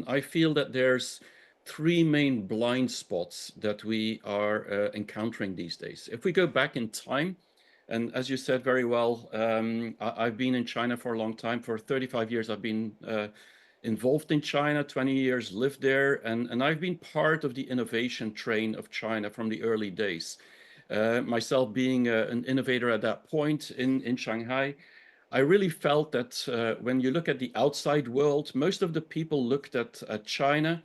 I feel that there's three main blind spots that we are encountering these days. If we go back in time, and as you said very well, I've been in China for a long time. For 35 years, I've been involved in China, 20 years lived there, and I've been part of the innovation train of China from the early days. Myself being an innovator at that point in Shanghai, I really felt that when you look at the outside world, most of the people looked at China,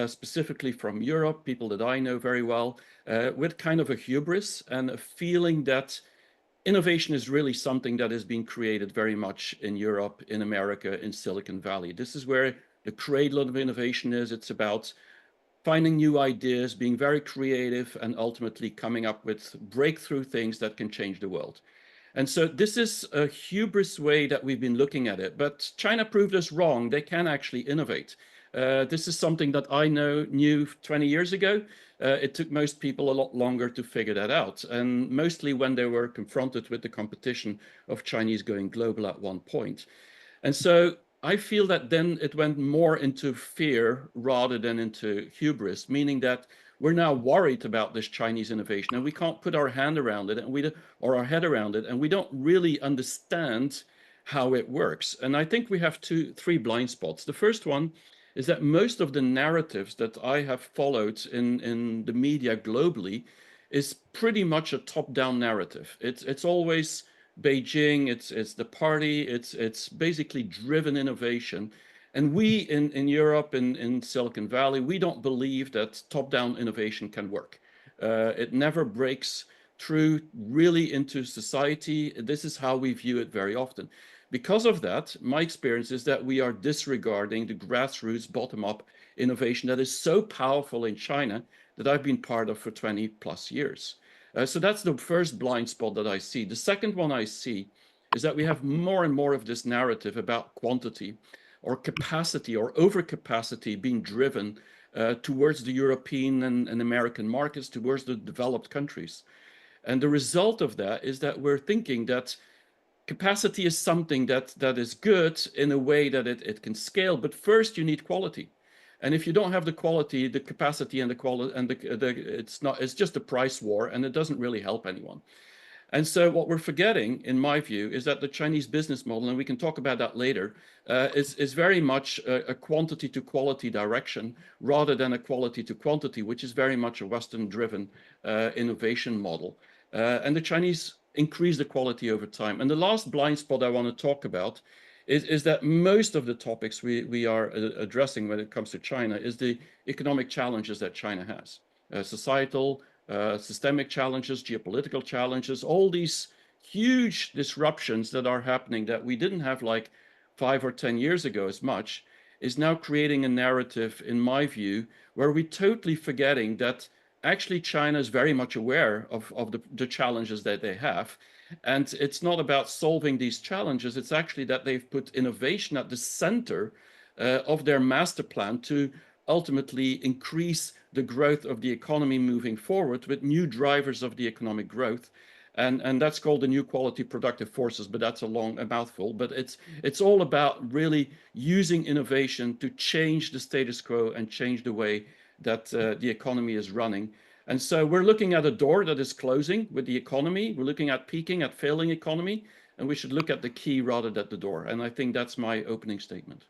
specifically from Europe, people that I know very well, with kind of a hubris and a feeling that innovation is really something that is being created very much in Europe, in America, in Silicon Valley. This is where the cradle of innovation is. It's about finding new ideas, being very creative, and ultimately coming up with breakthrough things that can change the world. And so this is a hubris way that we've been looking at it, but China proved us wrong. They can actually innovate. This is something that I knew 20 years ago. It took most people a lot longer to figure that out, and mostly when they were confronted with the competition of Chinese going global at one point. And so I feel that then it went more into fear rather than into hubris, meaning that we're now worried about this Chinese innovation and we can't put our hand around it or our head around it, and we don't really understand how it works. And I think we have three blind spots. The first one is that most of the narratives that I have followed in the media globally is pretty much a top-down narrative. It's always Beijing, it's the party, it's basically driven innovation. And we in Europe, in Silicon Valley, we don't believe that top-down innovation can work. It never breaks through really into society. This is how we view it very often. Because of that, my experience is that we are disregarding the grassroots bottom-up innovation that is so powerful in China that I've been part of for 20 plus years. So that's the first blind spot that I see. The second one I see is that we have more and more of this narrative about quantity or capacity or overcapacity being driven towards the European and American markets, towards the developed countries. And the result of that is that we're thinking that capacity is something that is good in a way that it can scale, but first you need quality. And if you don't have the quality, the capacity and the quality, and it's just a price war, and it doesn't really help anyone. And so what we're forgetting, in my view, is that the Chinese business model, and we can talk about that later, is very much a quantity to quality direction rather than a quality to quantity, which is very much a Western-driven innovation model. And the Chinese increase the quality over time. And the last blind spot I want to talk about is that most of the topics we are addressing when it comes to China is the economic challenges that China has. Societal, systemic challenges, geopolitical challenges, all these huge disruptions that are happening that we didn't have like 5 or 10 years ago as much, is now creating a narrative, in my view, where we're totally forgetting that actually China is very much aware of the challenges that they have. And it's not about solving these challenges, it's actually that they've put innovation at the center of their master plan to ultimately increase the growth of the economy moving forward with new drivers of the economic growth. And that's called the new quality productive forces, but that's a mouthful. But it's all about really using innovation to change the status quo and change the way that the economy is running. And so we're looking at a door that is closing with the economy. We're looking at peaking, at failing economy, and we should look at the key rather than the door. And I think that's my opening statement.